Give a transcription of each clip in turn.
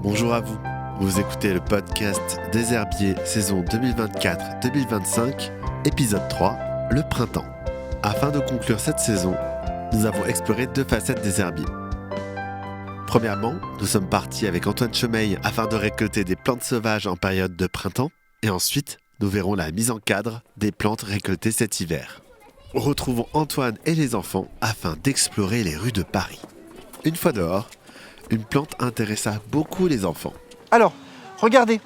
Bonjour à vous, vous écoutez le podcast des herbiers saison 2024-2025, épisode 3, le printemps. Afin de conclure cette saison, nous avons exploré 2 facettes des herbiers. Premièrement, nous sommes partis avec Antoine Chemeille afin de récolter des plantes sauvages en période de printemps, et ensuite, nous verrons la mise en cadre des plantes récoltées cet hiver. Retrouvons Antoine et les enfants afin d'explorer les rues de Paris. Une fois dehors, une plante intéressa beaucoup les enfants. Alors, regardez.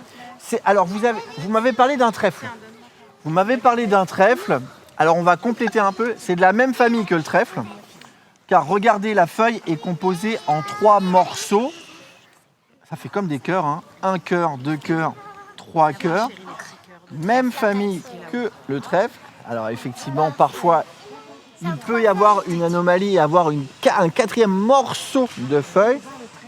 Vous m'avez parlé d'un trèfle. Alors, on va compléter un peu. C'est de la même famille que le trèfle. Car regardez, la feuille est composée en 3 morceaux. Ça fait comme des cœurs, hein. 1 cœur, 2 cœurs, 3 cœurs. Même famille que le trèfle. Alors, effectivement, parfois, il peut y avoir une anomalie et avoir un 4e morceau de feuille.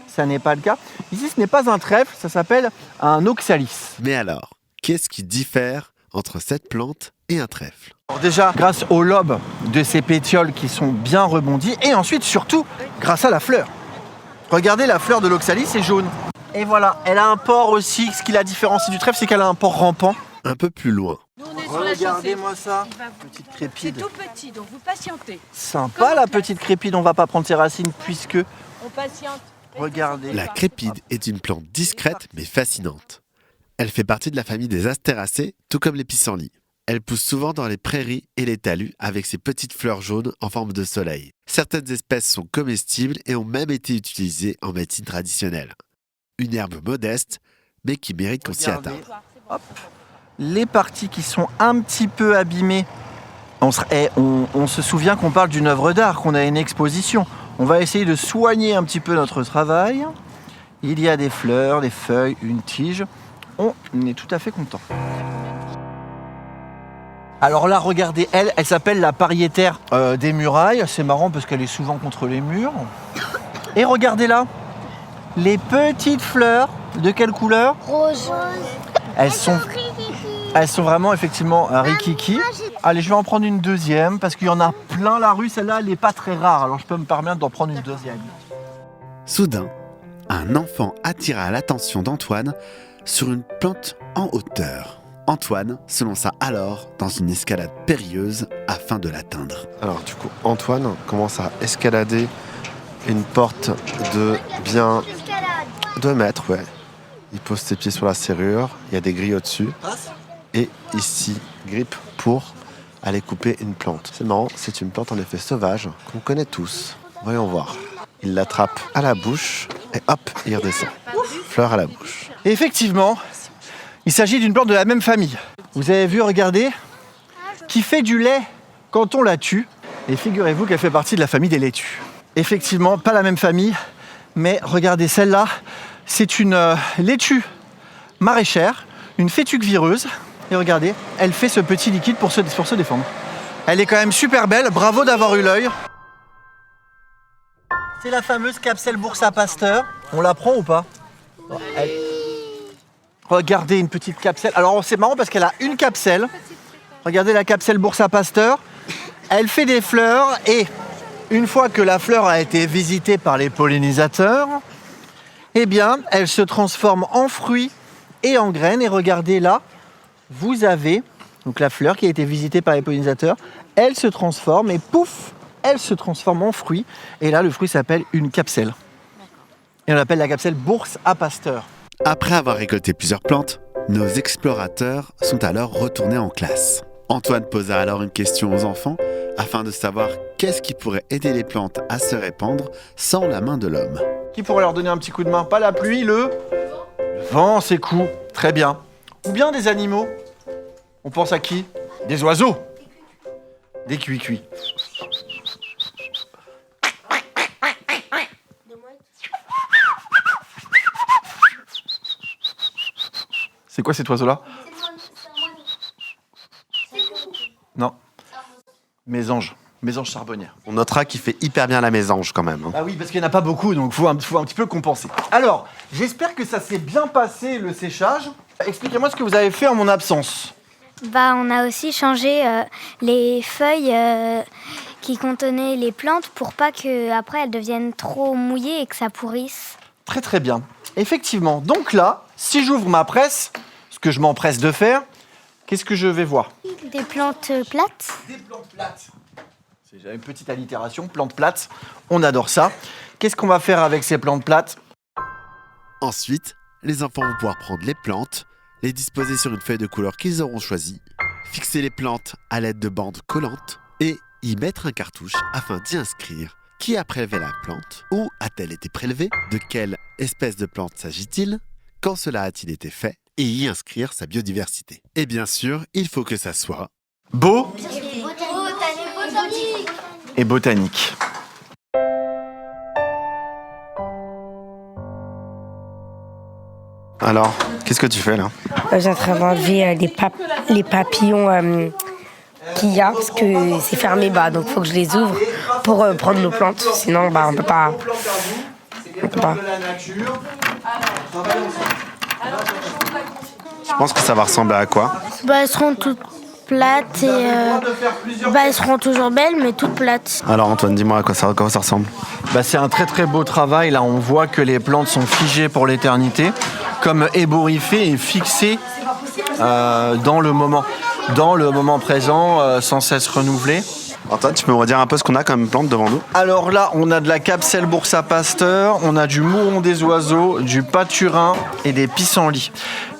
Ça n'est pas le cas. Ici, ce n'est pas un trèfle, ça s'appelle un oxalis. Mais alors, qu'est-ce qui diffère entre cette plante et un trèfle ? Alors déjà, grâce aux lobes de ces pétioles qui sont bien rebondis, et ensuite, surtout, grâce à la fleur. Regardez, la fleur de l'oxalis, c'est jaune. Et voilà, elle a un port aussi. Ce qui la différencie du trèfle, c'est qu'elle a un port rampant. Un peu plus loin. Nous, on est sur la chaussée. Regardez-moi ça, Il va vous- petite C'est crépide. tout petit, donc vous patientez. Sympa la petite crépide, on va pas prendre ses racines puisque, On patiente. regardez. La crépide est une plante discrète mais fascinante. Elle fait partie de la famille des astéracées, tout comme les pissenlits. Elle pousse souvent dans les prairies et les talus avec ses petites fleurs jaunes en forme de soleil. Certaines espèces sont comestibles et ont même été utilisées en médecine traditionnelle. Une herbe modeste, mais qui mérite qu'on s'y Regardez. attarde. Hop. Les parties qui sont un petit peu abîmées, on se souvient qu'on parle d'une œuvre d'art, qu'on a une exposition. On va essayer de soigner un petit peu notre travail. Il y a des fleurs, des feuilles, une tige. On est tout à fait content. Alors là, regardez, elle s'appelle la pariétaire des murailles. C'est marrant parce qu'elle est souvent contre les murs. Et regardez là, les petites fleurs, de quelle couleur ? Rose. Elles sont vraiment effectivement rikiki. Allez, je vais en prendre une deuxième parce qu'il y en a plein la rue. Celle-là, elle n'est pas très rare. Alors je peux me permettre d'en prendre une deuxième. Soudain, un enfant attira l'attention d'Antoine sur une plante en hauteur. Antoine se lança alors dans une escalade périlleuse afin de l'atteindre. Alors du coup, Antoine commence à escalader une porte de bien 2 mètres, ouais. Il pose ses pieds sur la serrure, il y a des grilles au-dessus. Et ici, grippe pour aller couper une plante. C'est marrant, c'est une plante en effet sauvage qu'on connaît tous. Voyons voir. Il l'attrape à la bouche et hop, il redescend. Fleur à la bouche. Et effectivement, il s'agit d'une plante de la même famille. Vous avez vu, regardez, qui fait du lait quand on la tue. Et figurez-vous qu'elle fait partie de la famille des laitues. Effectivement, pas la même famille, mais regardez celle-là, c'est une laitue maraîchère, une fétuque vireuse. Et regardez, elle fait ce petit liquide pour se défendre. Elle est quand même super belle, bravo d'avoir eu l'œil. C'est la fameuse Capselle Bursa Pasteur. On la prend ou pas ? Regardez, une petite capsule. Alors c'est marrant parce qu'elle a une capsule. Regardez la Capsule Bursa Pasteur. Elle fait des fleurs et une fois que la fleur a été visitée par les pollinisateurs, eh bien, elle se transforme en fruits et en graines. Et regardez là, vous avez donc la fleur qui a été visitée par les pollinisateurs. Elle se transforme et pouf, elle se transforme en fruit. Et là, le fruit s'appelle une capsule. Et on l'appelle la Capsule Bursa Pasteur. Après avoir récolté plusieurs plantes, nos explorateurs sont alors retournés en classe. Antoine posa alors une question aux enfants afin de savoir qu'est-ce qui pourrait aider les plantes à se répandre sans la main de l'homme. Qui pourrait leur donner un petit coup de main ? Pas la pluie, le vent, c'est cool. Très bien. Ou bien des animaux. On pense à qui ? Des oiseaux. Des cuits-cuits. C'est quoi cet oiseau-là ? Non. Mésange charbonnière. On notera qu'il fait hyper bien la mésange quand même. Ah oui, parce qu'il n'y en a pas beaucoup, donc il faut un petit peu compenser. Alors, j'espère que ça s'est bien passé le séchage. Expliquez-moi ce que vous avez fait en mon absence. On a aussi changé les feuilles qui contenaient les plantes pour pas que après elles deviennent trop mouillées et que ça pourrisse. Très très bien. Effectivement. Donc là, si j'ouvre ma presse, ce que je m'empresse de faire, qu'est-ce que je vais voir? Des plantes plates. Des plantes plates. C'est une petite allitération, plantes plates. On adore ça. Qu'est-ce qu'on va faire avec ces plantes plates? Ensuite, les enfants vont pouvoir prendre les plantes, les disposer sur une feuille de couleur qu'ils auront choisie, fixer les plantes à l'aide de bandes collantes et y mettre un cartouche afin d'y inscrire qui a prélevé la plante, où a-t-elle été prélevée, de quelle espèce de plante s'agit-il, quand cela a-t-il été fait, et y inscrire sa biodiversité. Et bien sûr, il faut que ça soit Beau et botanique. Alors, qu'est-ce que tu fais là? Je suis en train d'enlever les papillons qu'il y a, parce que c'est fermé, donc il faut que je les ouvre pour prendre nos plantes. Sinon, on peut pas. Je pense que ça va ressembler à quoi? Elles seront toutes plates et elles seront toujours belles, mais toutes plates. Alors Antoine, dis-moi à quoi ça ressemble. C'est un très très beau travail. Là, on voit que les plantes sont figées pour l'éternité, comme ébouriffées et fixées dans le moment présent, sans cesse renouvelées. Antoine, tu peux me redire un peu ce qu'on a comme plante devant nous? Alors là, on a de la Capselle Boursa Pasteur, on a du mouron des oiseaux, du paturin et des pissenlits.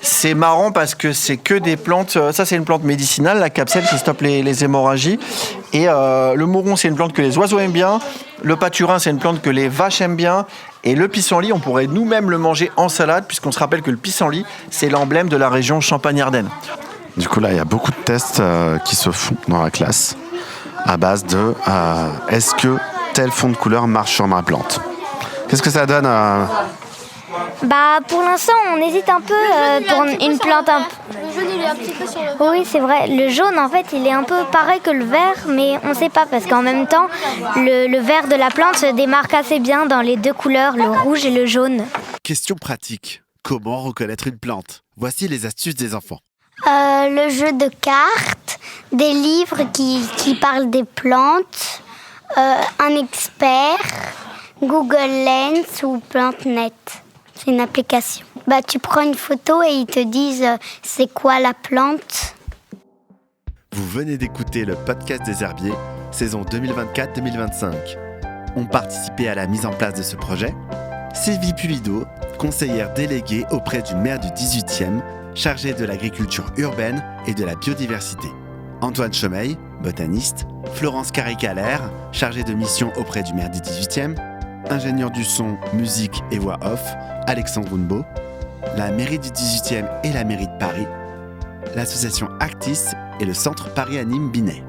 C'est marrant parce que c'est que des plantes. Ça, c'est une plante médicinale, la capselle qui stoppe les hémorragies. Et le mouron, c'est une plante que les oiseaux aiment bien. Le paturin, c'est une plante que les vaches aiment bien. Et le pissenlit, on pourrait nous-mêmes le manger en salade, puisqu'on se rappelle que le pissenlit, c'est l'emblème de la région Champagne-Ardenne. Du coup, là, il y a beaucoup de tests qui se font dans la classe à base de est-ce que tel fond de couleur marche sur ma plante? Qu'est-ce que ça donne Pour l'instant, on hésite un peu pour une plante un peu. Le jaune, il est un petit peu sur le... Oui, c'est vrai. Le jaune, en fait, il est un peu pareil que le vert, mais on ne sait pas parce qu'en même temps, le vert de la plante se démarque assez bien dans les deux couleurs, le rouge et le jaune. Question pratique. Comment reconnaître une plante? Voici les astuces des enfants. Le jeu de cartes, des livres qui parlent des plantes, un expert, Google Lens ou PlanteNet. C'est une application. Tu prends une photo et ils te disent c'est quoi la plante. Vous venez d'écouter le podcast des herbiers, saison 2024-2025. Ont participé à la mise en place de ce projet Sylvie Pulido, conseillère déléguée auprès du maire du 18e, chargée de l'agriculture urbaine et de la biodiversité. Antoine Chomeil, botaniste. Florence Carré-Calaire, chargée de mission auprès du maire du 18e. Ingénieur du son, musique et voix off, Alexandre Hounbeau. La mairie du 18e et la mairie de Paris. L'association Actis et le centre Paris Anime Binet.